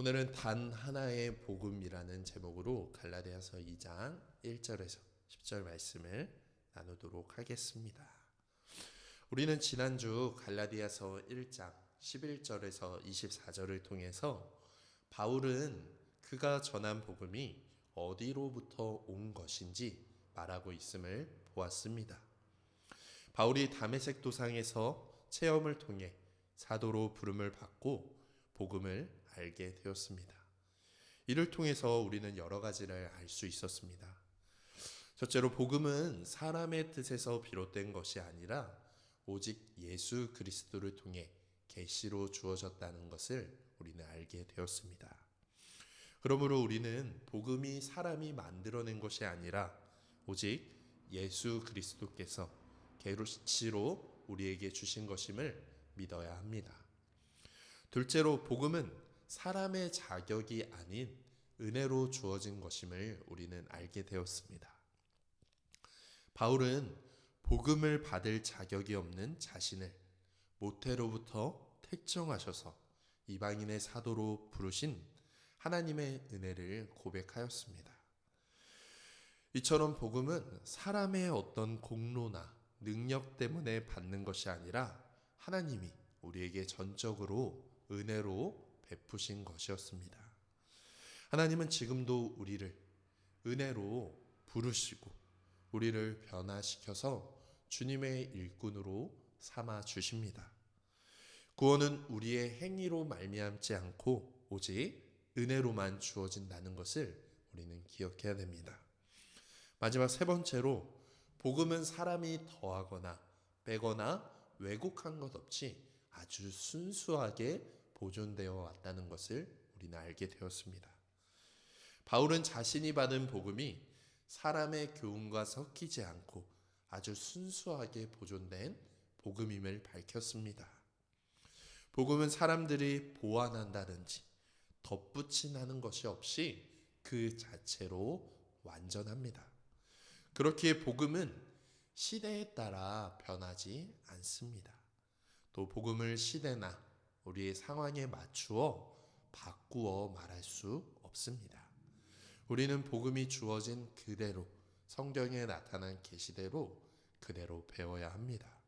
오늘은 단 하나의 복음이라는 제목으로 갈라디아서 2장 1절에서 10절 말씀을 나누도록 하겠습니다. 우리는 지난주 갈라디아서 1장 11절에서 24절을 통해서 바울은 그가 전한 복음이 어디로부터 온 것인지 말하고 있음을 보았습니다. 바울이 다메섹 도상에서 체험을 통해 사도로 부름을 받고 복음을 알게 되었습니다. 이를 통해서 우리는 여러 가지를 알 수 있었습니다. 첫째로 복음은 사람의 뜻에서 비롯된 것이 아니라 오직 예수 그리스도를 통해 계시로 주어졌다는 것을 우리는 알게 되었습니다. 그러므로 우리는 복음이 사람이 만들어낸 것이 아니라 오직 예수 그리스도께서 계시로 우리에게 주신 것임을 믿어야 합니다. 둘째로 복음은 사람의 자격이 아닌 은혜로 주어진 것임을 우리는 알게 되었습니다. 바울은 복음을 받을 자격이 없는 자신을 모태로부터 택정하셔서 이방인의 사도로 부르신 하나님의 은혜를 고백하였습니다. 이처럼 복음은 사람의 어떤 공로나 능력 때문에 받는 것이 아니라 하나님이 우리에게 전적으로 은혜로 베푸신 것이었습니다. 하나님은 지금도 우리를 은혜로 부르시고 우리를 변화시켜서 주님의 일꾼으로 삼아 주십니다. 구원은 우리의 행위로 말미암지 않고 오직 은혜로만 주어진다는 것을 우리는 기억해야 됩니다. 마지막 세 번째로 복음은 사람이 더하거나 빼거나 왜곡한 것 없이 아주 순수하게 보존되어 왔다는 것을 우리는 알게 되었습니다. 바울은 자신이 받은 복음이 사람의 교훈과 섞이지 않고 아주 순수하게 보존된 복음임을 밝혔습니다. 복음은 사람들이 보완한다든지 덧붙임하는 것이 없이 그 자체로 완전합니다. 그렇기에 복음은 시대에 따라 변하지 않습니다. 또 복음을 시대나 우리의 상황에 맞추어 바꾸어 말할 수 없습니다. 우리는 복음이 주어진 그대로 성경에 나타난 계시대로 그대로 배워야 합니다.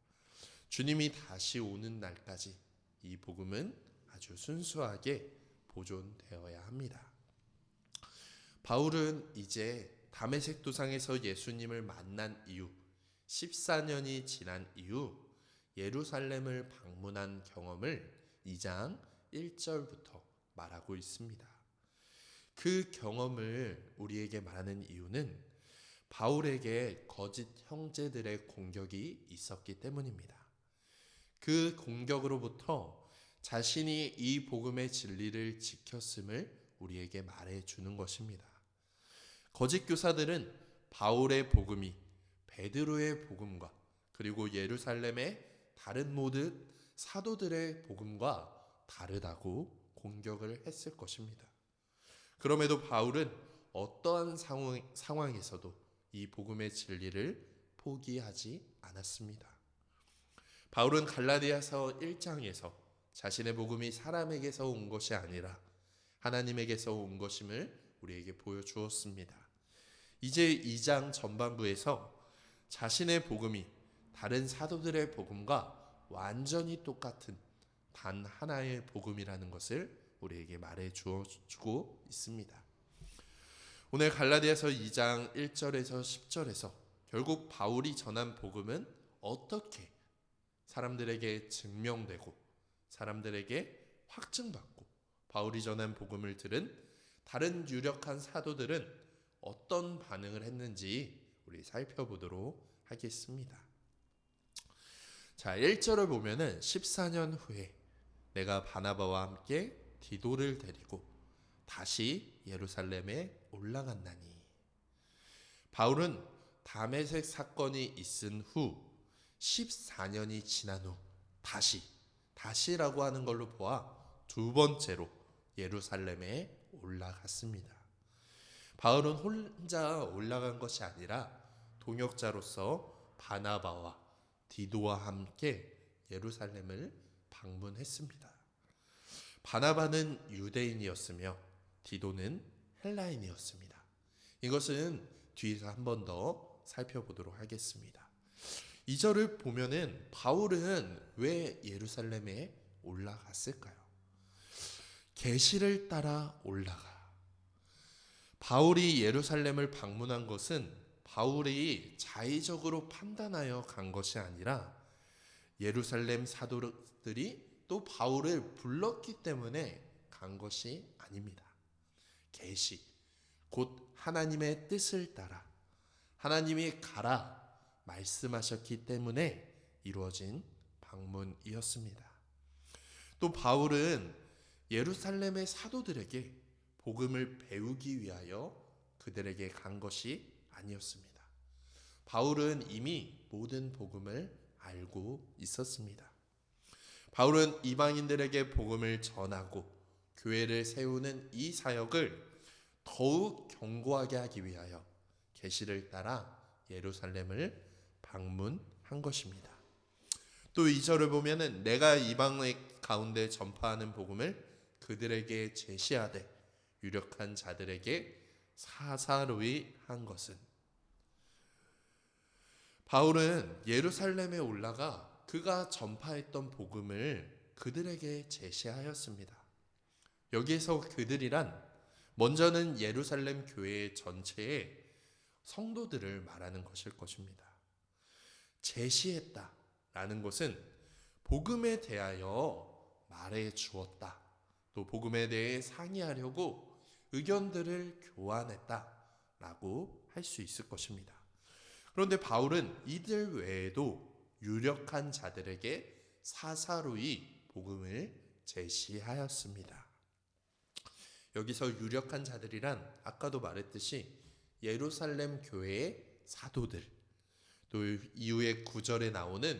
주님이 다시 오는 날까지 이 복음은 아주 순수하게 보존되어야 합니다. 바울은 이제 다메섹 도상에서 예수님을 만난 이후 14년이 지난 이후 예루살렘을 방문한 경험을 2장 1절부터 말하고 있습니다. 그 경험을 우리에게 말하는 이유는 바울에게 거짓 형제들의 공격이 있었기 때문입니다. 그 공격으로부터 자신이 이 복음의 진리를 지켰음을 우리에게 말해주는 것입니다. 거짓 교사들은 바울의 복음이 베드로의 복음과 그리고 예루살렘의 다른 모든 사도들의 복음과 다르다고 공격을 했을 것입니다. 그럼에도 바울은 어떠한 상황에서도 이 복음의 진리를 포기하지 않았습니다. 바울은 갈라디아서 1장에서 자신의 복음이 사람에게서 온 것이 아니라 하나님에게서 온 것임을 우리에게 보여주었습니다. 이제 2장 전반부에서 자신의 복음이 다른 사도들의 복음과 완전히 똑같은 단 하나의 복음이라는 것을 우리에게 말해 주고 있습니다. 오늘 갈라디아서 2장 1절에서 10절에서 결국 바울이 전한 복음은 어떻게 사람들에게 증명되고 사람들에게 확증받고 바울이 전한 복음을 들은 다른 유력한 사도들은 어떤 반응을 했는지 우리 살펴보도록 하겠습니다. 자, 1절을 보면은 14년 후에 내가 바나바와 함께 디도를 데리고 다시 예루살렘에 올라갔나니. 바울은 다메섹 사건이 있은 후 14년이 지난 후 다시라고 하는 걸로 보아 두 번째로 예루살렘에 올라갔습니다. 바울은 혼자 올라간 것이 아니라 동역자로서 바나바와 디도와 함께 예루살렘을 방문했습니다. 바나바는 유대인이었으며 디도는 헬라인이었습니다. 이것은 뒤에서 한 번 더 살펴보도록 하겠습니다. 2절을 보면은 바울은 왜 예루살렘에 올라갔을까요? 계시를 따라 올라가. 바울이 예루살렘을 방문한 것은 바울이 자의적으로 판단하여 간 것이 아니라 예루살렘 사도들이 또 바울을 불렀기 때문에 간 것이 아닙니다. 계시, 곧 하나님의 뜻을 따라 하나님이 가라 말씀하셨기 때문에 이루어진 방문이었습니다. 또 바울은 예루살렘의 사도들에게 복음을 배우기 위하여 그들에게 간 것이 아니었습니다. 바울은 이미 모든 복음을 알고 있었습니다. 바울은 이방인들에게 복음을 전하고 교회를 세우는 이 사역을 더욱 견고하게 하기 위하여 계시를 따라 예루살렘을 방문한 것입니다. 또 2절을 보면은 내가 이방의 가운데 전파하는 복음을 그들에게 제시하되 유력한 자들에게 사사로이 한 것은, 바울은 예루살렘에 올라가 그가 전파했던 복음을 그들에게 제시하였습니다. 여기에서 그들이란 먼저는 예루살렘 교회 전체의 성도들을 말하는 것일 것입니다. 제시했다라는 것은 복음에 대하여 말해 주었다. 또 복음에 대해 상의하려고 의견들을 교환했다라고 할 수 있을 것입니다. 그런데 바울은 이들 외에도 유력한 자들에게 사사로이 복음을 제시하였습니다. 여기서 유력한 자들이란 아까도 말했듯이 예루살렘 교회의 사도들, 또 이후에 9절에 나오는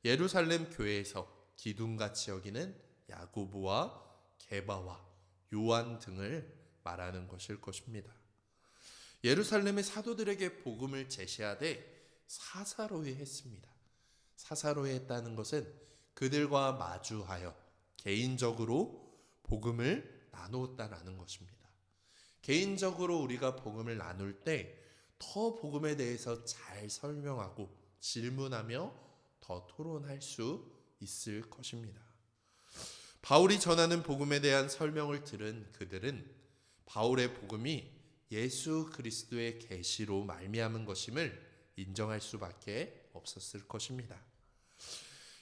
예루살렘 교회에서 기둥같이 여기는 야고보와 게바와 요한 등을 말하는 것일 것입니다. 예루살렘의 사도들에게 복음을 제시하되 사사로이 했습니다. 사사로이 했다는 것은 그들과 마주하여 개인적으로 복음을 나누었다라는 것입니다. 개인적으로 우리가 복음을 나눌 때 더 복음에 대해서 잘 설명하고 질문하며 더 토론할 수 있을 것입니다. 바울이 전하는 복음에 대한 설명을 들은 그들은 바울의 복음이 예수 그리스도의 계시로 말미암은 것임을 인정할 수밖에 없었을 것입니다.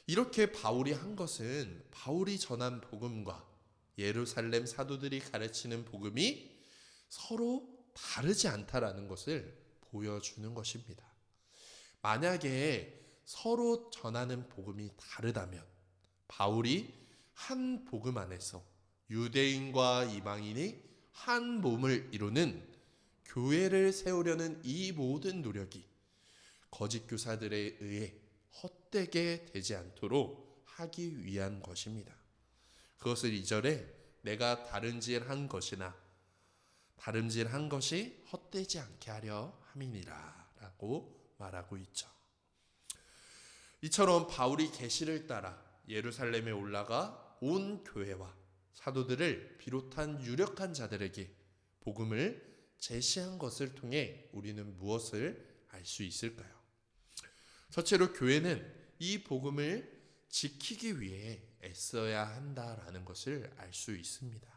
이렇게 바울이 한 것은 바울이 전한 복음과 예루살렘 사도들이 가르치는 복음이 서로 다르지 않다라는 것을 보여주는 것입니다. 만약에 서로 전하는 복음이 다르다면 바울이 한 복음 안에서 유대인과 이방인이 한 몸을 이루는 교회를 세우려는 이 모든 노력이 거짓 교사들에 의해 헛되게 되지 않도록 하기 위한 것입니다. 그것을 2절에 내가 다름질한 것이 헛되지 않게 하려 함이니라 라고 말하고 있죠. 이처럼 바울이 계시를 따라 예루살렘에 올라가 온 교회와 사도들을 비롯한 유력한 자들에게 복음을 제시한 것을 통해 우리는 무엇을 알 수 있을까요? 첫째로 교회는 이 복음을 지키기 위해 애써야 한다라는 것을 알 수 있습니다.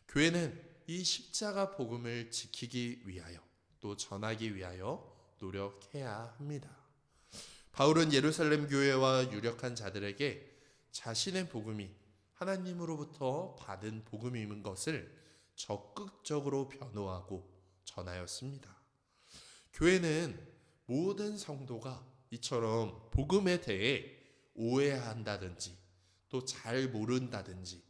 교회는 이 십자가 복음을 지키기 위하여 또 전하기 위하여 노력해야 합니다. 바울은 예루살렘 교회와 유력한 자들에게 자신의 복음이 하나님으로부터 받은 복음인 것을 적극적으로 변호하고 전하였습니다. 교회는 모든 성도가 이처럼 복음에 대해 오해한다든지 또 잘 모른다든지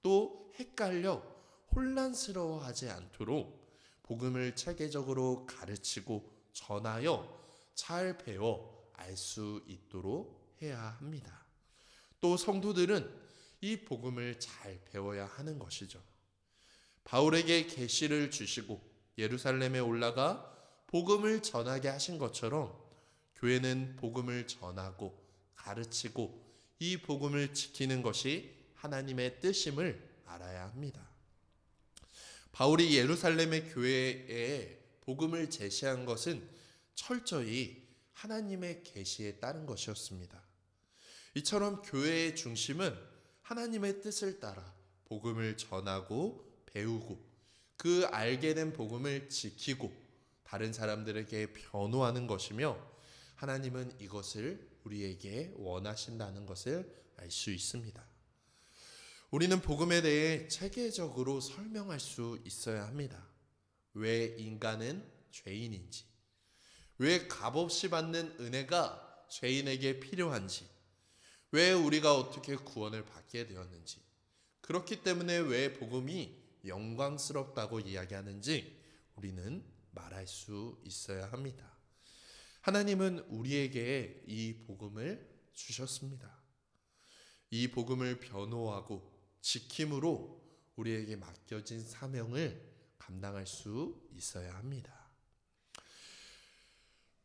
또 헷갈려 혼란스러워하지 않도록 복음을 체계적으로 가르치고 전하여 잘 배워 알 수 있도록 해야 합니다. 또 성도들은 이 복음을 잘 배워야 하는 것이죠. 바울에게 계시를 주시고 예루살렘에 올라가 복음을 전하게 하신 것처럼 교회는 복음을 전하고 가르치고 이 복음을 지키는 것이 하나님의 뜻임을 알아야 합니다. 바울이 예루살렘의 교회에 복음을 제시한 것은 철저히 하나님의 계시에 따른 것이었습니다. 이처럼 교회의 중심은 하나님의 뜻을 따라 복음을 전하고 배우고 그 알게 된 복음을 지키고 다른 사람들에게 변호하는 것이며, 하나님은 이것을 우리에게 원하신다는 것을 알 수 있습니다. 우리는 복음에 대해 체계적으로 설명할 수 있어야 합니다. 왜 인간은 죄인인지, 왜 값없이 받는 은혜가 죄인에게 필요한지, 왜 우리가 어떻게 구원을 받게 되었는지, 그렇기 때문에 왜 복음이 영광스럽다고 이야기하는지 우리는 말할 수 있어야 합니다. 하나님은 우리에게 이 복음을 주셨습니다. 이 복음을 변호하고 지킴으로 우리에게 맡겨진 사명을 감당할 수 있어야 합니다.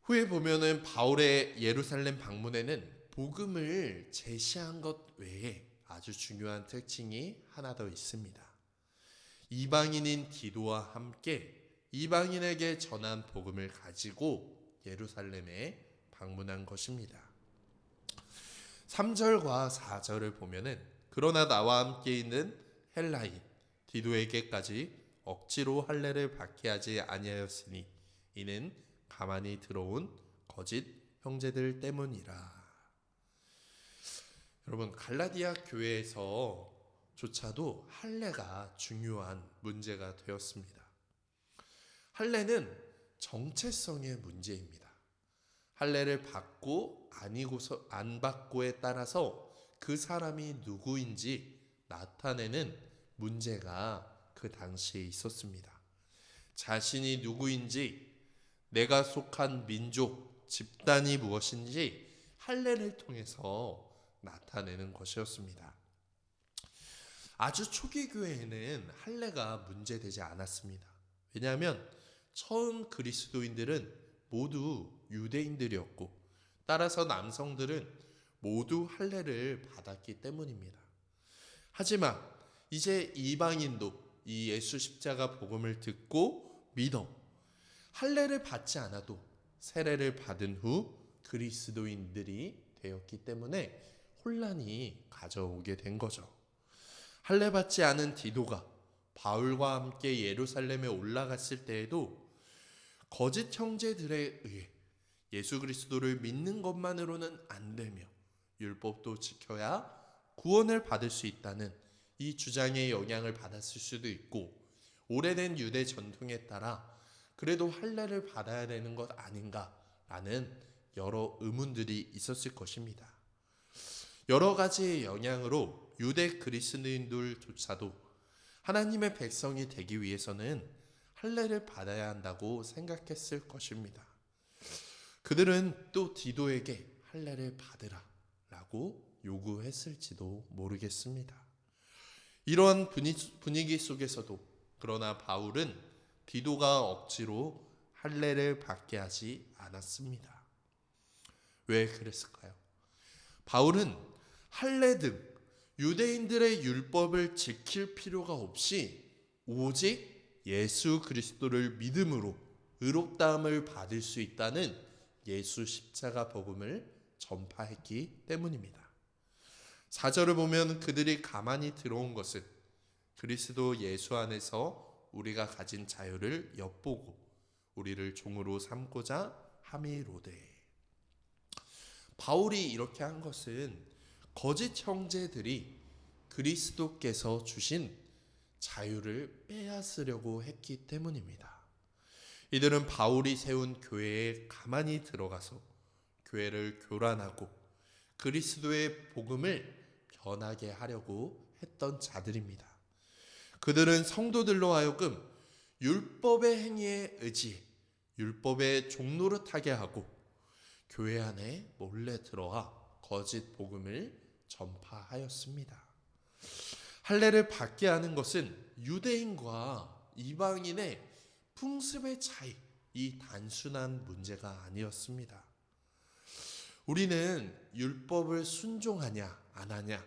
후에 보면은 바울의 예루살렘 방문에는 복음을 제시한 것 외에 아주 중요한 특징이 하나 더 있습니다. 이방인인 디도와 함께 이방인에게 전한 복음을 가지고 예루살렘에 방문한 것입니다. 3절과 4절을 보면은 그러나 나와 함께 있는 헬라인 디도에게까지 억지로 할례를 받게 하지 아니하였으니 이는 가만히 들어온 거짓 형제들 때문이라. 여러분, 갈라디아 교회에서조차도 할례가 중요한 문제가 되었습니다. 할례는 정체성의 문제입니다. 할례를 받고 아니고서 안 받고에 따라서 그 사람이 누구인지 나타내는 문제가 그 당시에 있었습니다. 자신이 누구인지, 내가 속한 민족, 집단이 무엇인지 할례를 통해서 나타내는 것이었습니다. 아주 초기 교회에는 할례가 문제되지 않았습니다. 왜냐하면 처음 그리스도인들은 모두 유대인들이었고, 따라서 남성들은 모두 할례를 받았기 때문입니다. 하지만 이제 이방인도 이 예수 십자가 복음을 듣고 믿어 할례를 받지 않아도 세례를 받은 후 그리스도인들이 되었기 때문에 혼란이 가져오게 된 거죠. 할례 받지 않은 디도가 바울과 함께 예루살렘에 올라갔을 때에도 거짓 형제들에 의해 예수 그리스도를 믿는 것만으로는 안 되며 율법도 지켜야 구원을 받을 수 있다는 이 주장의 영향을 받았을 수도 있고, 오래된 유대 전통에 따라 그래도 할례를 받아야 되는 것 아닌가라는 여러 의문들이 있었을 것입니다. 여러 가지의 영향으로 유대 그리스도인들조차도 하나님의 백성이 되기 위해서는 할례를 받아야 한다고 생각했을 것입니다. 그들은 또 디도에게 할례를 받으라 라고 요구했을지도 모르겠습니다. 이러한 분위기 속에서도 그러나 바울은 디도가 억지로 할례를 받게 하지 않았습니다. 왜 그랬을까요? 바울은 할례 등 유대인들의 율법을 지킬 필요가 없이 오직 예수 그리스도를 믿음으로 의롭다함을 받을 수 있다는 예수 십자가 복음을 전파했기 때문입니다. 4절을 보면 그들이 가만히 들어온 것은 그리스도 예수 안에서 우리가 가진 자유를 엿보고 우리를 종으로 삼고자 함이로되. 바울이 이렇게 한 것은 거짓 형제들이 그리스도께서 주신 자유를 빼앗으려고 했기 때문입니다. 이들은 바울이 세운 교회에 가만히 들어가서 교회를 교란하고 그리스도의 복음을 변하게 하려고 했던 자들입니다. 그들은 성도들로 하여금 율법의 행위에 의지해 율법의 종노릇하게 하고 교회 안에 몰래 들어와 거짓 복음을 전파하였습니다. 할례를 받게 하는 것은 유대인과 이방인의 풍습의 차이, 이 단순한 문제가 아니었습니다. 우리는 율법을 순종하냐 안 하냐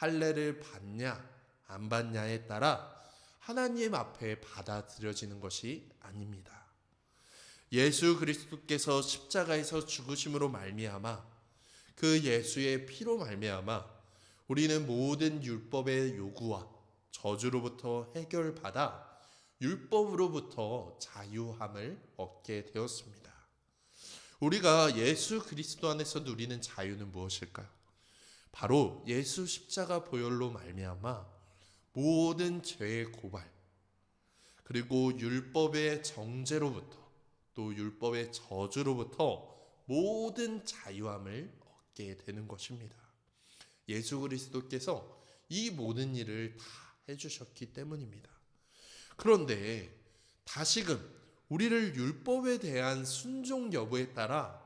할례를 받냐 안 받냐에 따라 하나님 앞에 받아들여지는 것이 아닙니다. 예수 그리스도께서 십자가에서 죽으심으로 말미암아 그 예수의 피로 말미암아 우리는 모든 율법의 요구와 저주로부터 해결받아 율법으로부터 자유함을 얻게 되었습니다. 우리가 예수 그리스도 안에서 누리는 자유는 무엇일까요? 바로 예수 십자가 보혈로 말미암아 모든 죄의 고발, 그리고 율법의 정죄로부터 또 율법의 저주로부터 모든 자유함을 얻게 되는 것입니다. 예수 그리스도께서 이 모든 일을 다 해주셨기 때문입니다. 그런데 다시금 우리를 율법에 대한 순종 여부에 따라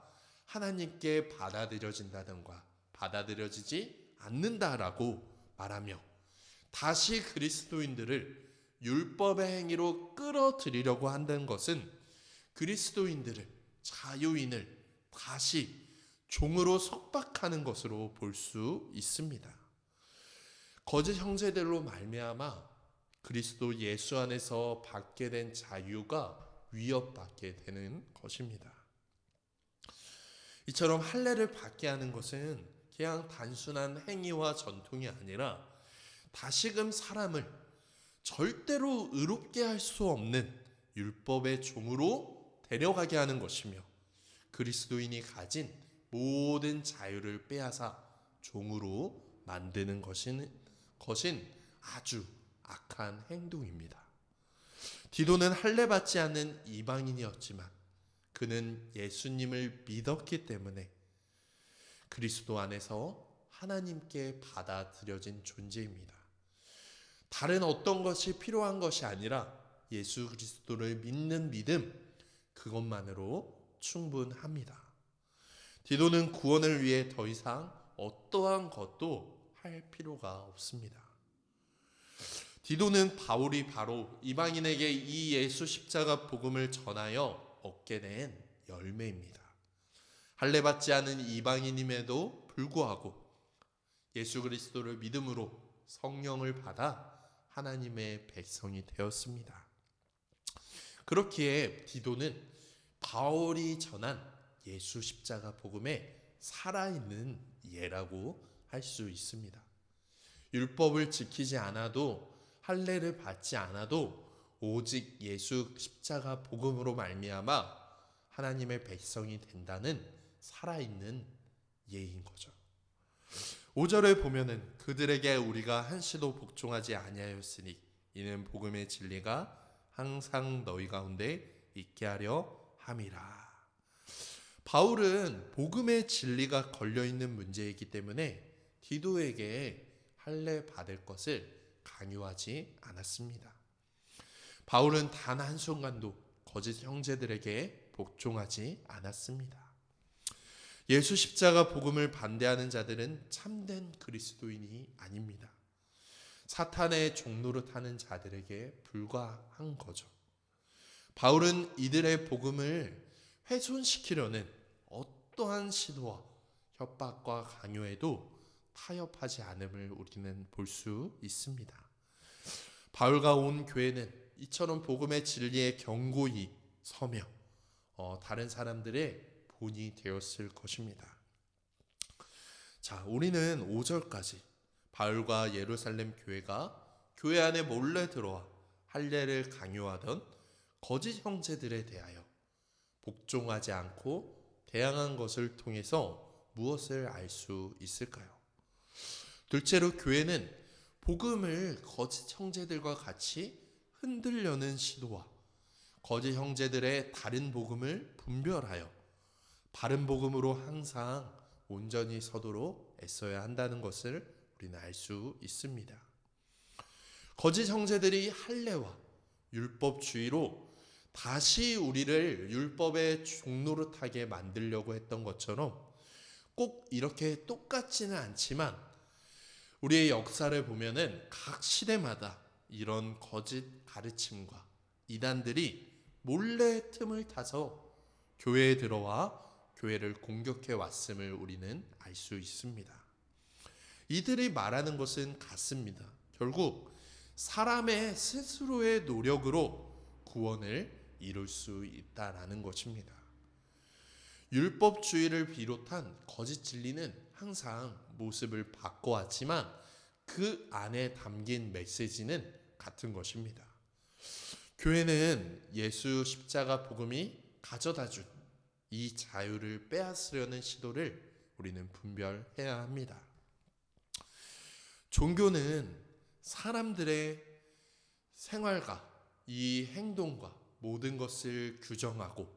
하나님께 받아들여진다든가 받아들여지지 않는다라고 말하며 다시 그리스도인들을 율법의 행위로 끌어들이려고 한다는 것은 그리스도인들을, 자유인을 다시 종으로 속박하는 것으로 볼 수 있습니다. 거짓 형제들로 말미암아 그리스도 예수 안에서 받게 된 자유가 위협받게 되는 것입니다. 이처럼 할례를 받게 하는 것은 그냥 단순한 행위와 전통이 아니라 다시금 사람을 절대로 의롭게 할 수 없는 율법의 종으로 데려가게 하는 것이며 그리스도인이 가진 모든 자유를 빼앗아 종으로 만드는 것인 아주 악한 행동입니다. 디도는 할례 받지 않는 이방인이었지만 그는 예수님을 믿었기 때문에 그리스도 안에서 하나님께 받아들여진 존재입니다. 다른 어떤 것이 필요한 것이 아니라 예수 그리스도를 믿는 믿음, 그것만으로 충분합니다. 디도는 구원을 위해 더 이상 어떠한 것도 할 필요가 없습니다. 디도는 바울이 바로 이방인에게 이 예수 십자가 복음을 전하여 얻게 된 열매입니다. 할례 받지 않은 이방인임에도 불구하고 예수 그리스도를 믿음으로 성령을 받아 하나님의 백성이 되었습니다. 그렇기에 디도는 바울이 전한 예수 십자가 복음의 살아있는 예라고 할 수 있습니다. 율법을 지키지 않아도 할례를 받지 않아도 오직 예수 십자가 복음으로 말미암아 하나님의 백성이 된다는 살아있는 예인 거죠. 5절에 보면은 그들에게 우리가 한시도 복종하지 아니하였으니 이는 복음의 진리가 항상 너희 가운데 있게 하려 함이라. 바울은 복음의 진리가 걸려있는 문제이기 때문에 디도에게 할례 받을 것을 강요하지 않았습니다. 바울은 단 한순간도 거짓 형제들에게 복종하지 않았습니다. 예수 십자가 복음을 반대하는 자들은 참된 그리스도인이 아닙니다. 사탄의 종노릇하는 자들에게 불과한 거죠. 바울은 이들의 복음을 훼손시키려는 어떠한 시도와 협박과 강요에도 타협하지 않음을 우리는 볼 수 있습니다. 바울과 온 교회는 이처럼 복음의 진리에 견고히 서며 다른 사람들의 본이 되었을 것입니다. 자, 우리는 5절까지 바울과 예루살렘 교회가 교회 안에 몰래 들어와 할례를 강요하던 거짓 형제들에 대하여 복종하지 않고 대항한 것을 통해서 무엇을 알 수 있을까요? 둘째로 교회는 복음을 거짓 형제들과 같이 흔들려는 시도와 거짓 형제들의 다른 복음을 분별하여 바른 복음으로 항상 온전히 서도록 애써야 한다는 것을 우리는 알 수 있습니다. 거짓 형제들이 할례와 율법주의로 다시 우리를 율법의 종노릇하게 만들려고 했던 것처럼 꼭 이렇게 똑같지는 않지만 우리의 역사를 보면은 각 시대마다 이런 거짓 가르침과 이단들이 몰래 틈을 타서 교회에 들어와 교회를 공격해 왔음을 우리는 알 수 있습니다. 이들이 말하는 것은 같습니다. 결국 사람의 스스로의 노력으로 구원을 이룰 수 있다라는 것입니다. 율법주의를 비롯한 거짓 진리는 항상 모습을 바꿔왔지만 그 안에 담긴 메시지는 같은 것입니다. 교회는 예수 십자가 복음이 가져다준 이 자유를 빼앗으려는 시도를 우리는 분별해야 합니다. 종교는 사람들의 생활과 이 행동과 모든 것을 규정하고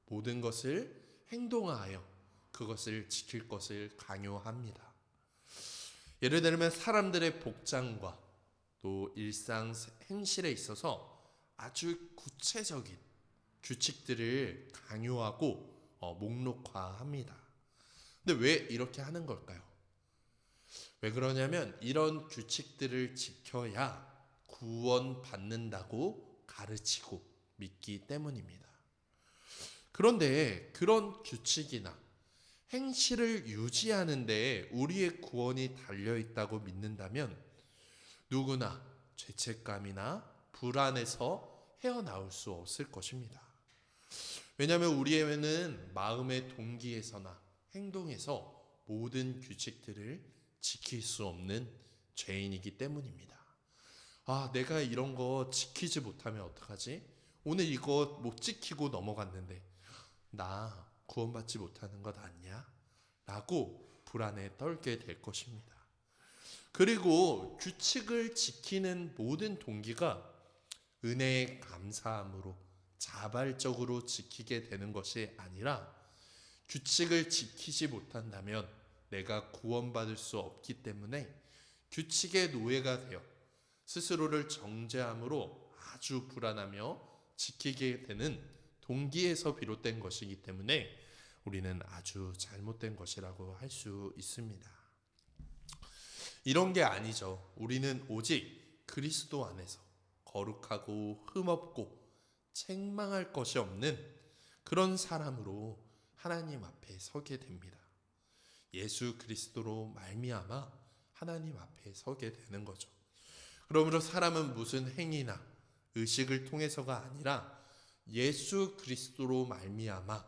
모든 것을 행동하여 그것을 지킬 것을 강요합니다. 예를 들면 사람들의 복장과 또 일상 행실에 있어서 아주 구체적인 규칙들을 강요하고 목록화합니다. 근데 왜 이렇게 하는 걸까요? 왜 그러냐면 이런 규칙들을 지켜야 구원받는다고 가르치고 믿기 때문입니다. 그런데 그런 규칙이나 행실을 유지하는 데 우리의 구원이 달려있다고 믿는다면 누구나 죄책감이나 불안에서 헤어나올 수 없을 것입니다. 왜냐하면 우리에게는 마음의 동기에서나 행동에서 모든 규칙들을 지킬 수 없는 죄인이기 때문입니다. 내가 이런 거 지키지 못하면 어떡하지? 오늘 이거 못 지키고 넘어갔는데 나 구원받지 못하는 것 아니야? 라고 불안에 떨게 될 것입니다. 그리고 규칙을 지키는 모든 동기가 은혜에 감사함으로 자발적으로 지키게 되는 것이 아니라 규칙을 지키지 못한다면 내가 구원받을 수 없기 때문에 규칙의 노예가 되어 스스로를 정죄함으로 아주 불안하며 지키게 되는 동기에서 비롯된 것이기 때문에 우리는 아주 잘못된 것이라고 할 수 있습니다. 이런 게 아니죠. 우리는 오직 그리스도 안에서 거룩하고 흠없고 책망할 것이 없는 그런 사람으로 하나님 앞에 서게 됩니다. 예수 그리스도로 말미암아 하나님 앞에 서게 되는 거죠. 그러므로 사람은 무슨 행위나 의식을 통해서가 아니라 예수 그리스도로 말미암아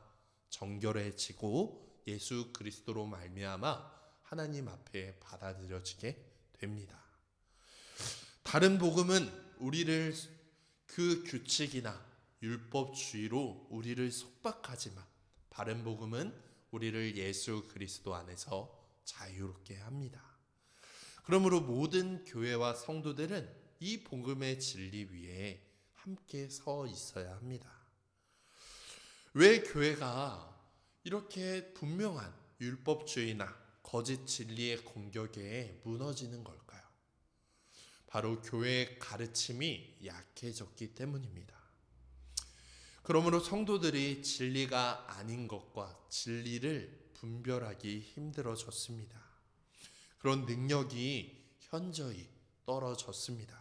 정결해지고 예수 그리스도로 말미암아 하나님 앞에 받아들여지게 됩니다. 다른 복음은 우리를 그 규칙이나 율법주의로 우리를 속박하지만 바른 복음은 우리를 예수 그리스도 안에서 자유롭게 합니다. 그러므로 모든 교회와 성도들은 이 복음의 진리 위에 함께 서 있어야 합니다. 왜 교회가 이렇게 분명한 율법주의나 거짓 진리의 공격에 무너지는 걸까요? 바로 교회의 가르침이 약해졌기 때문입니다. 그러므로 성도들이 진리가 아닌 것과 진리를 분별하기 힘들어졌습니다. 그런 능력이 현저히 떨어졌습니다.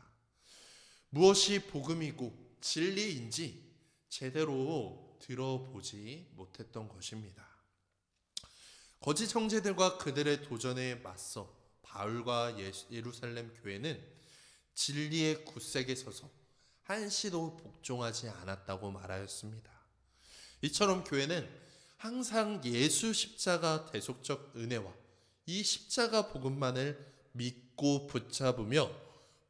무엇이 복음이고 진리인지 제대로 들어보지 못했던 것입니다. 거짓 형제들과 그들의 도전에 맞서 바울과 예루살렘 교회는 진리의 굳세게 서서 한시도 복종하지 않았다고 말하였습니다. 이처럼 교회는 항상 예수 십자가 대속적 은혜와 이 십자가 복음만을 믿고 붙잡으며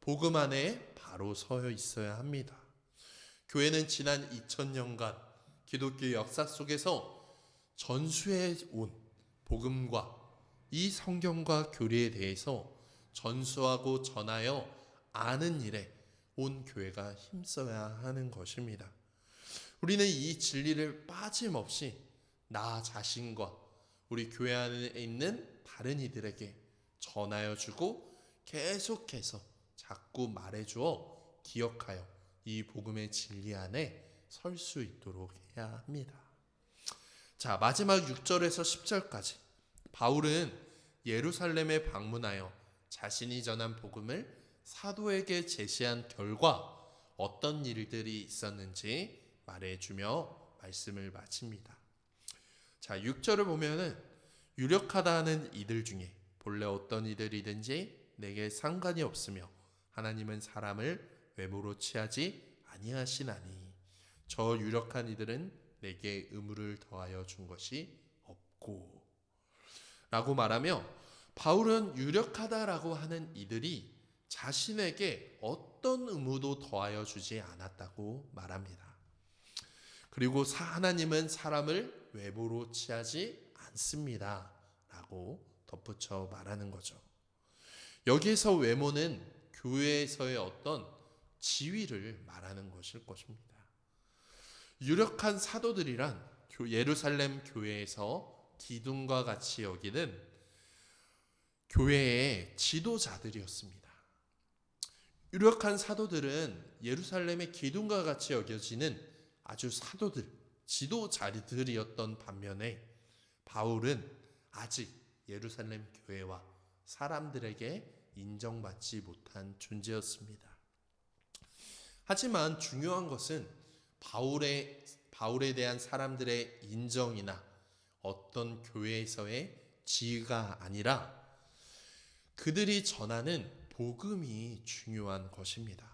복음 안에 바로 서 있어야 합니다. 교회는 지난 2000년간 기독교 역사 속에서 전수해 온 복음과 이 성경과 교리에 대해서 전수하고 전하여 아는 일에 온 교회가 힘써야 하는 것입니다. 우리는 이 진리를 빠짐없이 나 자신과 우리 교회 안에 있는 다른 이들에게 전하여 주고 계속해서 자꾸 말해주어 기억하여 이 복음의 진리 안에 설 수 있도록 해야 합니다. 자, 마지막 6절에서 10절까지 바울은 예루살렘에 방문하여 자신이 전한 복음을 사도에게 제시한 결과 어떤 일들이 있었는지 말해주며 말씀을 마칩니다. 자, 6절을 보면은 유력하다 하는 이들 중에 본래 어떤 이들이든지 내게 상관이 없으며 하나님은 사람을 외모로 취하지 아니하시나니 저 유력한 이들은 내게 의무를 더하여 준 것이 없고 라고 말하며 바울은 유력하다라고 하는 이들이 자신에게 어떤 의무도 더하여 주지 않았다고 말합니다. 그리고 하나님은 사람을 외모로 취하지 않습니다 라고 덧붙여 말하는 거죠. 여기에서 외모는 교회에서의 어떤 지위를 말하는 것일 것입니다. 유력한 사도들이란 예루살렘 교회에서 기둥과 같이 여기는 교회의 지도자들이었습니다. 유력한 사도들은 예루살렘의 기둥과 같이 여겨지는 아주 사도들, 지도자들이었던 반면에 바울은 아직 예루살렘 교회와 사람들에게 인정받지 못한 존재였습니다. 하지만 중요한 것은 바울에 대한 사람들의 인정이나 어떤 교회에서의 지위가 아니라 그들이 전하는 복음이 중요한 것입니다.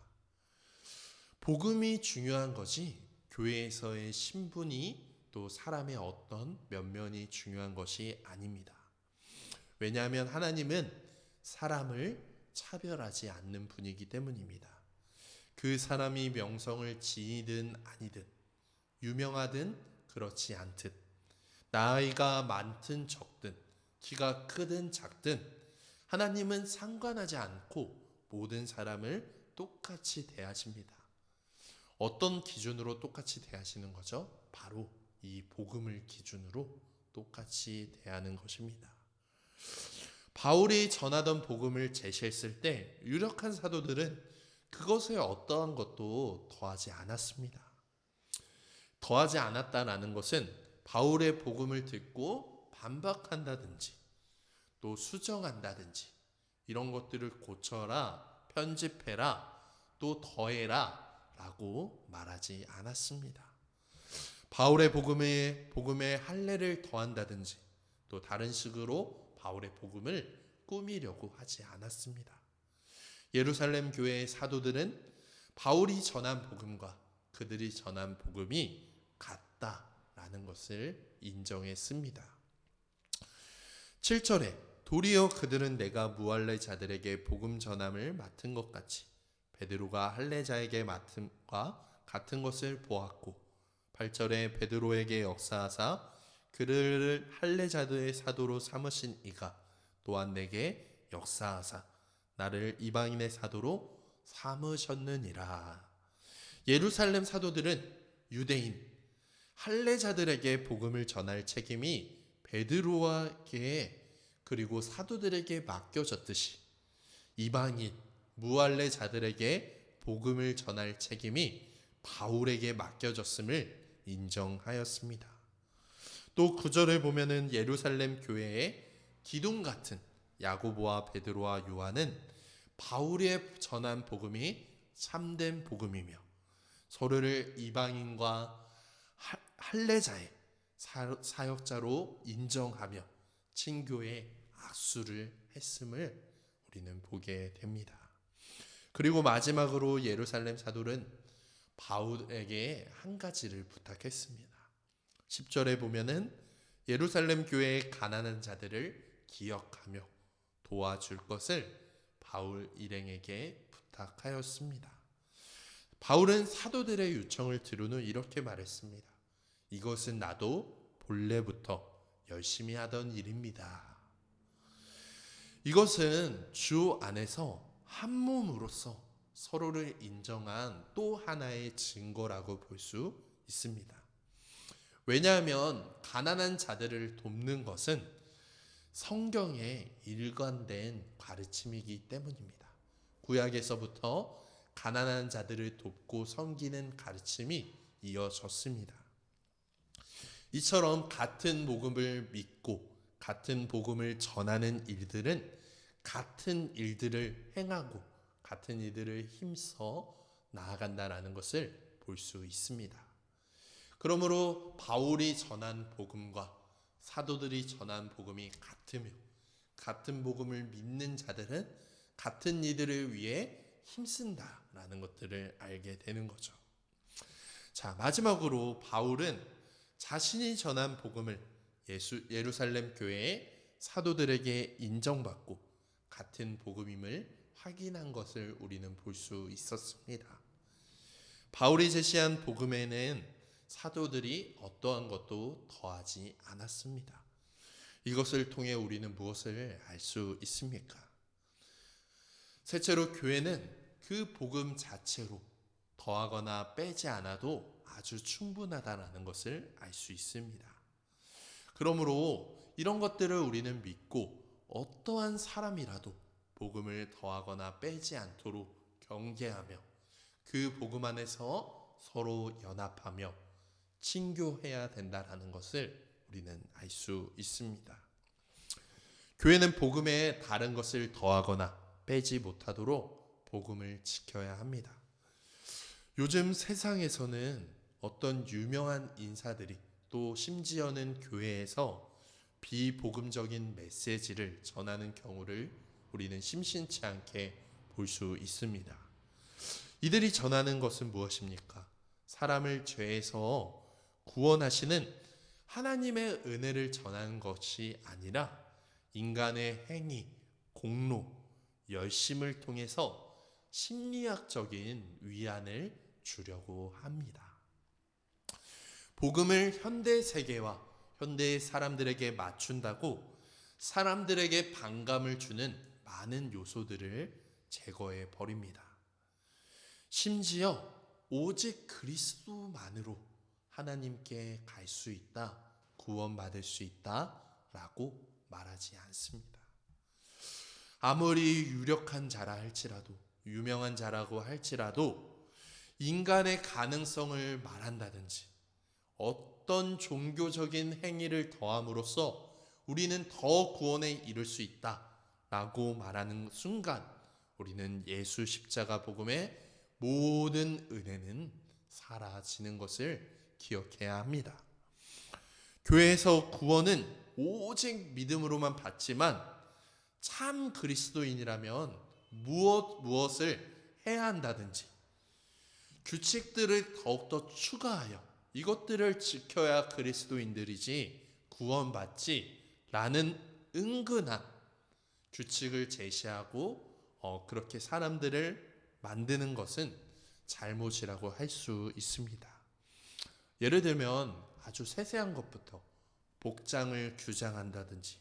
복음이 중요한 거지 교회에서의 신분이 또 사람의 어떤 면면이 중요한 것이 아닙니다. 왜냐하면 하나님은 사람을 차별하지 않는 분이기 때문입니다. 그 사람이 명성을 지니든 아니든 유명하든 그렇지 않든 나이가 많든 적든 키가 크든 작든 하나님은 상관하지 않고 모든 사람을 똑같이 대하십니다. 어떤 기준으로 똑같이 대하시는 거죠? 바로 이 복음을 기준으로 똑같이 대하는 것입니다. 바울이 전하던 복음을 제시했을 때 유력한 사도들은 그것에 어떠한 것도 더하지 않았습니다. 더하지 않았다라는 것은 바울의 복음을 듣고 반박한다든지 또 수정한다든지 이런 것들을 고쳐라, 편집해라, 또 더해라 라고 말하지 않았습니다. 바울의 복음에 할례를 더한다든지 또 다른 식으로 바울의 복음을 꾸미려고 하지 않았습니다. 예루살렘 교회의 사도들은 바울이 전한 복음과 그들이 전한 복음이 같다라는 것을 인정했습니다. 7절에 도리어 그들은 내가 무할례자들에게 복음 전함을 맡은 것 같이 베드로가 할례자에게 맡음과 같은 것을 보았고 8절에 베드로에게 역사하사 그를 할례자들의 사도로 삼으신 이가 또한 내게 역사하사 나를 이방인의 사도로 삼으셨느니라. 예루살렘 사도들은 유대인 할례자들에게 복음을 전할 책임이 베드로에게 그리고 사도들에게 맡겨졌듯이 이방인 무할례자들에게 복음을 전할 책임이 바울에게 맡겨졌음을 인정하였습니다. 또 9절에 보면은 예루살렘 교회의 기둥 같은 야고보와 베드로와 요한은 바울의 전한 복음이 참된 복음이며 서로를 이방인과 할례자의 사역자로 인정하며 친교에 악수를 했음을 우리는 보게 됩니다. 그리고 마지막으로 예루살렘 사도는 바울에게 한 가지를 부탁했습니다. 10절에 보면은 예루살렘 교회의 가난한 자들을 기억하며 도와줄 것을 바울 일행에게 부탁하였습니다. 바울은 사도들의 요청을 들은 후 이렇게 말했습니다. 이것은 나도 본래부터 열심히 하던 일입니다. 이것은 주 안에서 한 몸으로서 서로를 인정한 또 하나의 증거라고 볼 수 있습니다. 왜냐하면 가난한 자들을 돕는 것은 성경에 일관된 가르침이기 때문입니다. 구약에서부터 가난한 자들을 돕고 섬기는 가르침이 이어졌습니다. 이처럼 같은 복음을 믿고 같은 복음을 전하는 일들은 같은 일들을 행하고 같은 일들을 힘써 나아간다라는 것을 볼 수 있습니다. 그러므로 바울이 전한 복음과 사도들이 전한 복음이 같으며 같은 복음을 믿는 자들은 같은 이들을 위해 힘쓴다라는 것들을 알게 되는 거죠. 자, 마지막으로 바울은 자신이 전한 복음을 예루살렘 교회의 사도들에게 인정받고 같은 복음임을 확인한 것을 우리는 볼 수 있었습니다. 바울이 제시한 복음에는 사도들이 어떠한 것도 더하지 않았습니다. 이것을 통해 우리는 무엇을 알 수 있습니까? 셋째로 교회는 그 복음 자체로 더하거나 빼지 않아도 아주 충분하다는 것을 알 수 있습니다. 그러므로 이런 것들을 우리는 믿고 어떠한 사람이라도 복음을 더하거나 빼지 않도록 경계하며 그 복음 안에서 서로 연합하며 친교해야 된다는 것을 우리는 알 수 있습니다. 교회는 복음에 다른 것을 더하거나 빼지 못하도록 복음을 지켜야 합니다. 요즘 세상에서는 어떤 유명한 인사들이 또 심지어는 교회에서 비복음적인 메시지를 전하는 경우를 우리는 심심치 않게 볼 수 있습니다. 이들이 전하는 것은 무엇입니까? 사람을 죄에서 구원하시는 하나님의 은혜를 전하는 것이 아니라 인간의 행위, 공로, 열심을 통해서 심리학적인 위안을 주려고 합니다. 복음을 현대 세계와 현대의 사람들에게 맞춘다고 사람들에게 반감을 주는 많은 요소들을 제거해 버립니다. 심지어 오직 그리스도만으로 하나님께 갈 수 있다, 구원받을 수 있다라고 말하지 않습니다. 아무리 유력한 자라 할지라도, 유명한 자라고 할지라도 인간의 가능성을 말한다든지 어떤 종교적인 행위를 더함으로써 우리는 더 구원에 이를 수 있다라고 말하는 순간 우리는 예수 십자가 복음의 모든 은혜는 사라지는 것을 기억해야 합니다. 교회에서 구원은 오직 믿음으로만 받지만 참 그리스도인이라면 무엇을 해야 한다든지 규칙들을 더욱더 추가하여 이것들을 지켜야 그리스도인들이지 구원받지 라는 은근한 규칙을 제시하고 그렇게 사람들을 만드는 것은 잘못이라고 할 수 있습니다. 예를 들면 아주 세세한 것부터 복장을 규정한다든지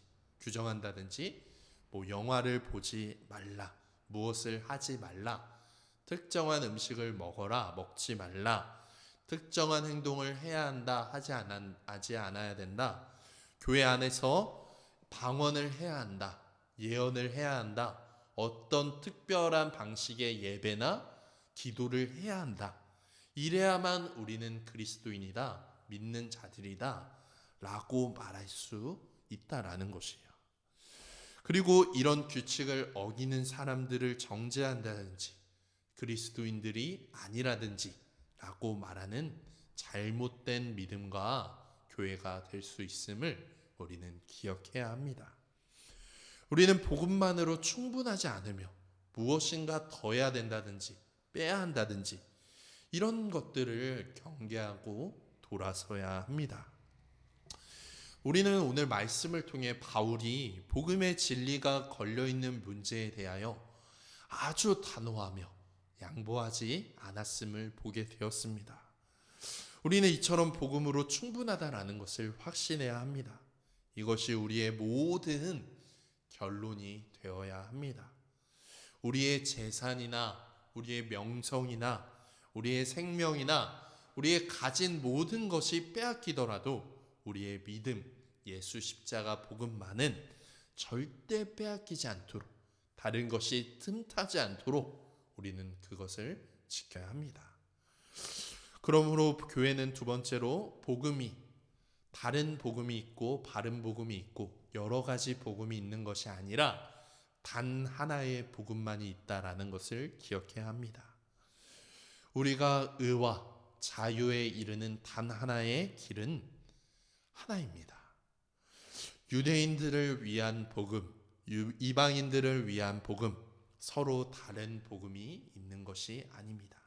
영화를 보지 말라, 무엇을 하지 말라, 특정한 음식을 먹지 말라, 특정한 행동을 해야 한다, 하지 않아야 된다, 교회 안에서 방언을 해야 한다, 예언을 해야 한다, 어떤 특별한 방식의 예배나 기도를 해야 한다, 이래야만 우리는 그리스도인이다, 믿는 자들이다 라고 말할 수 있다라는 것이에요. 그리고 이런 규칙을 어기는 사람들을 정죄한다든지 그리스도인들이 아니라든지 라고 말하는 잘못된 믿음과 교회가 될 수 있음을 우리는 기억해야 합니다. 우리는 복음만으로 충분하지 않으며 무엇인가 더 해야 된다든지 빼야 한다든지 이런 것들을 경계하고 돌아서야 합니다. 우리는 오늘 말씀을 통해 바울이 복음의 진리가 걸려있는 문제에 대하여 아주 단호하며 양보하지 않았음을 보게 되었습니다. 우리는 이처럼 복음으로 충분하다라는 것을 확신해야 합니다. 이것이 우리의 모든 결론이 되어야 합니다. 우리의 재산이나 우리의 명성이나 우리의 생명이나 우리의 가진 모든 것이 빼앗기더라도 우리의 믿음, 예수 십자가 복음만은 절대 빼앗기지 않도록 다른 것이 틈타지 않도록 우리는 그것을 지켜야 합니다. 그러므로 교회는 두 번째로 다른 복음이 있고 바른 복음이 있고 여러 가지 복음이 있는 것이 아니라 단 하나의 복음만이 있다라는 것을 기억해야 합니다. 우리가 의와 자유에 이르는 단 하나의 길은 하나입니다. 유대인들을 위한 복음, 이방인들을 위한 복음, 서로 다른 복음이 있는 것이 아닙니다.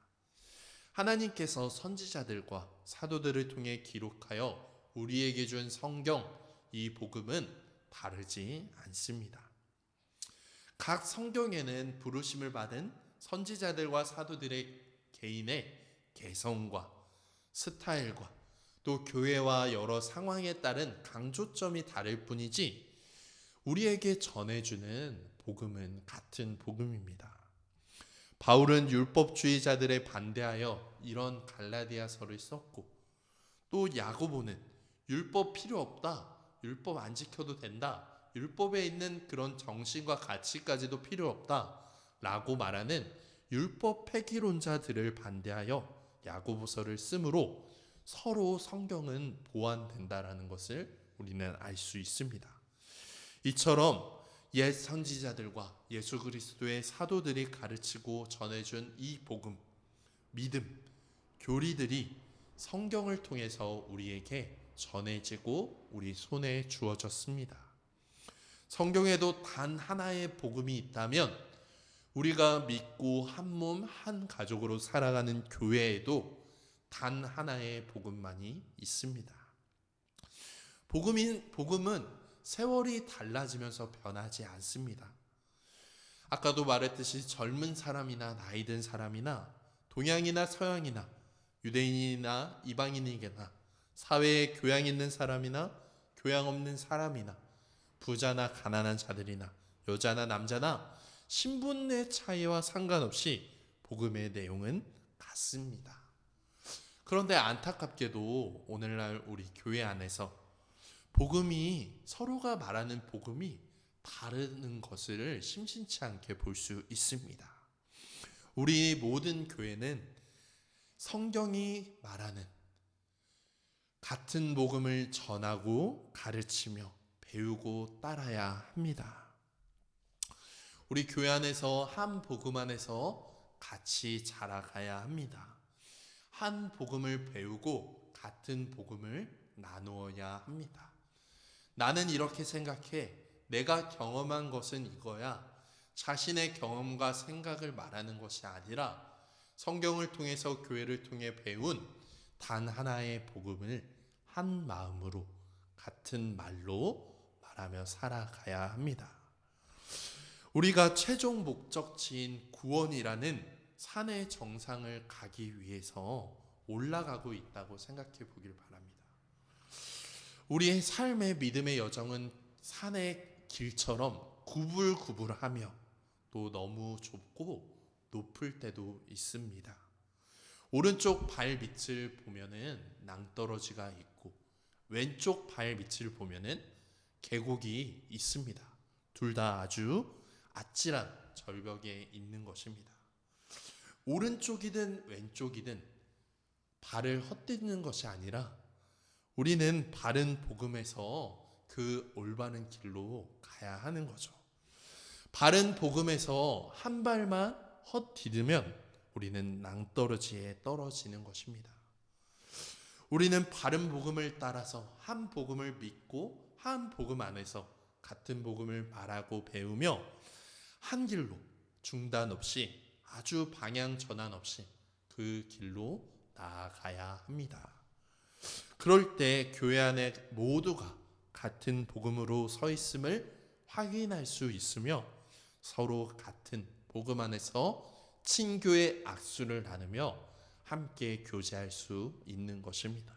하나님께서 선지자들과 사도들을 통해 기록하여 우리에게 준 성경, 이 복음은 다르지 않습니다. 각 성경에는 부르심을 받은 선지자들과 사도들의 개인의 개성과 스타일과 또 교회와 여러 상황에 따른 강조점이 다를 뿐이지 우리에게 전해주는 복음은 같은 복음입니다. 바울은 율법주의자들에 반대하여 이런 갈라디아서를 썼고, 또 야고보는 율법 필요 없다, 율법 안 지켜도 된다, 율법에 있는 그런 정신과 가치까지도 필요 없다 라고 말하는 율법 폐기론자들을 반대하여 야고보서를 쓰므로 서로 성경은 보완된다라는 것을 우리는 알 수 있습니다. 이처럼 옛 선지자들과 예수 그리스도의 사도들이 가르치고 전해준 이 복음, 믿음, 교리들이 성경을 통해서 우리에게 전해지고 우리 손에 주어졌습니다. 성경에도 단 하나의 복음이 있다면 우리가 믿고 한 몸, 한 가족으로 살아가는 교회에도 단 하나의 복음만이 있습니다. 복음은 세월이 달라지면서 변하지 않습니다. 아까도 말했듯이 젊은 사람이나 나이 든 사람이나 동양이나 서양이나 유대인이나 이방인이나 사회에 교양 있는 사람이나 교양 없는 사람이나 부자나 가난한 자들이나 여자나 남자나 신분의 차이와 상관없이 복음의 내용은 같습니다. 그런데 안타깝게도 오늘날 우리 교회 안에서 복음이 서로가 말하는 복음이 다른 것을 심심치 않게 볼 수 있습니다. 우리 모든 교회는 성경이 말하는 같은 복음을 전하고 가르치며 배우고 따라야 합니다. 우리 교회 안에서 한 복음 안에서 같이 자라가야 합니다. 한 복음을 배우고 같은 복음을 나누어야 합니다. 나는 이렇게 생각해. 내가 경험한 것은 이거야. 자신의 경험과 생각을 말하는 것이 아니라 성경을 통해서 교회를 통해 배운 단 하나의 복음을 한 마음으로 같은 말로 말하며 살아가야 합니다. 우리가 최종 목적지인 구원이라는 산의 정상을 가기 위해서 올라가고 있다고 생각해 보길 바랍니다. 우리의 삶의 믿음의 여정은 산의 길처럼 구불구불하며 또 너무 좁고 높을 때도 있습니다. 오른쪽 발 밑을 보면은 낭떠러지가 있고 왼쪽 발 밑을 보면은 계곡이 있습니다. 둘 다 아주 아찔한 절벽에 있는 것입니다. 오른쪽이든 왼쪽이든 발을 헛디디는 것이 아니라 우리는 바른 복음에서 그 올바른 길로 가야 하는 거죠. 바른 복음에서 한 발만 헛디디면 우리는 낭떠러지에 떨어지는 것입니다. 우리는 바른 복음을 따라서 한 복음을 믿고 한 복음 안에서 같은 복음을 말하고 배우며 한 길로 중단 없이 아주 방향 전환 없이 그 길로 나아가야 합니다. 그럴 때 교회 안에 모두가 같은 복음으로 서 있음을 확인할 수 있으며 서로 같은 복음 안에서 친교의 악수를 나누며 함께 교제할 수 있는 것입니다.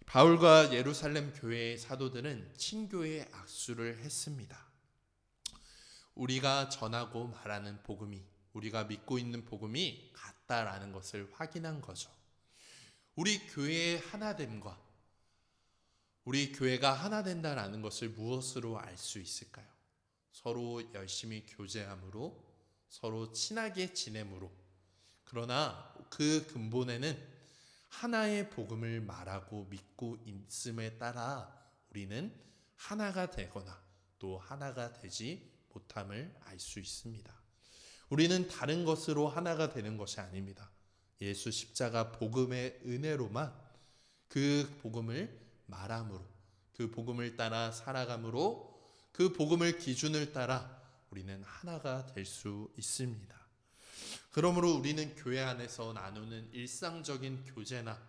바울과 예루살렘 교회의 사도들은 친교의 악수를 했습니다. 우리가 전하고 말하는 복음이, 우리가 믿고 있는 복음이 같다라는 것을 확인한 거죠. 우리 교회의 하나됨과 우리 교회가 하나 된다라는 것을 무엇으로 알 수 있을까요? 서로 열심히 교제함으로, 서로 친하게 지냄으로. 그러나 그 근본에는 하나의 복음을 말하고 믿고 있음에 따라 우리는 하나가 되거나 또 하나가 되지 못함을 알 수 있습니다. 우리는 다른 것으로 하나가 되는 것이 아닙니다. 예수 십자가 복음의 은혜로만 그 복음을 말함으로, 그 복음을 따라 살아감으로 그 복음을 기준을 따라 우리는 하나가 될 수 있습니다. 그러므로 우리는 교회 안에서 나누는 일상적인 교제나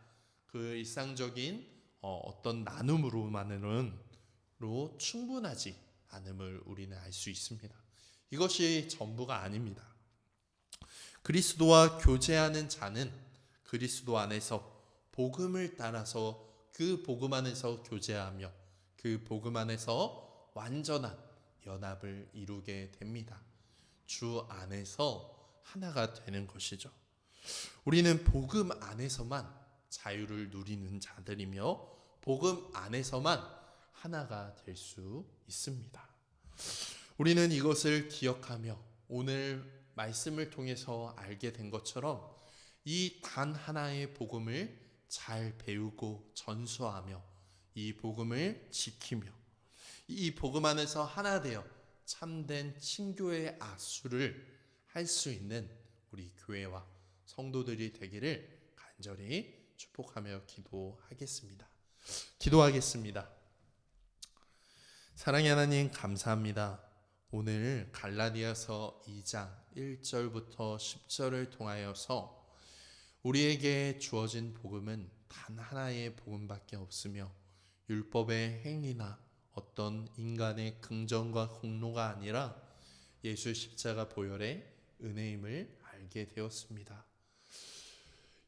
그 일상적인 어떤 나눔으로만으로 충분하지 않음을 우리는 알 수 있습니다. 이것이 전부가 아닙니다. 그리스도와 교제하는 자는 그리스도 안에서 복음을 따라서 그 복음 안에서 교제하며 그 복음 안에서 완전한 연합을 이루게 됩니다. 주 안에서 하나가 되는 것이죠. 우리는 복음 안에서만 자유를 누리는 자들이며 복음 안에서만 하나가 될 수 있습니다. 우리는 이것을 기억하며 오늘 말씀을 통해서 알게 된 것처럼 이 단 하나의 복음을 잘 배우고 전수하며 이 복음을 지키며 이 복음 안에서 하나 되어 참된 친교의 악수를 할 수 있는 우리 교회와 성도들이 되기를 간절히 축복하며 기도하겠습니다. 기도하겠습니다. 사랑의 하나님, 감사합니다. 오늘 갈라디아서 2장 1절부터 10절을 통하여서 우리에게 주어진 복음은 단 하나의 복음밖에 없으며 율법의 행위나 어떤 인간의 긍정과 공로가 아니라 예수 십자가 보혈의 은혜임을 알게 되었습니다.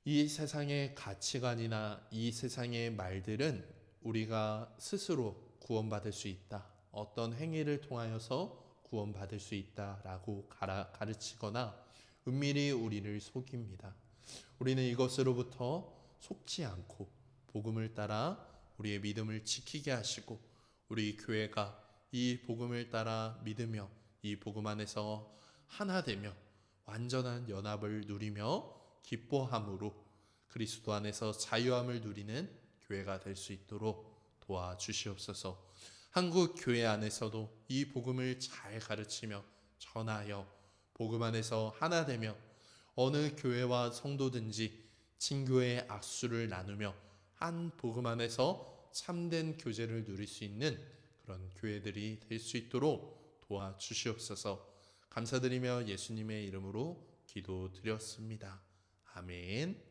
이 세상의 가치관이나 이 세상의 말들은 우리가 스스로 구원받을 수 있다, 어떤 행위를 통하여서 구원받을 수 있다라고 가르치거나 은밀히 우리를 속입니다. 우리는 이것으로부터 속지 않고 복음을 따라 우리의 믿음을 지키게 하시고 우리 교회가 이 복음을 따라 믿으며 이 복음 안에서 하나 되며 완전한 연합을 누리며 기뻐함으로 그리스도 안에서 자유함을 누리는 교회가 될 수 있도록 도와주시옵소서. 한국 교회 안에서도 이 복음을 잘 가르치며 전하여 복음 안에서 하나 되며 어느 교회와 성도든지 친교의 악수를 나누며 한 복음 안에서 참된 교제를 누릴 수 있는 그런 교회들이 될 수 있도록 도와주시옵소서. 감사드리며 예수님의 이름으로 기도드렸습니다. 아멘.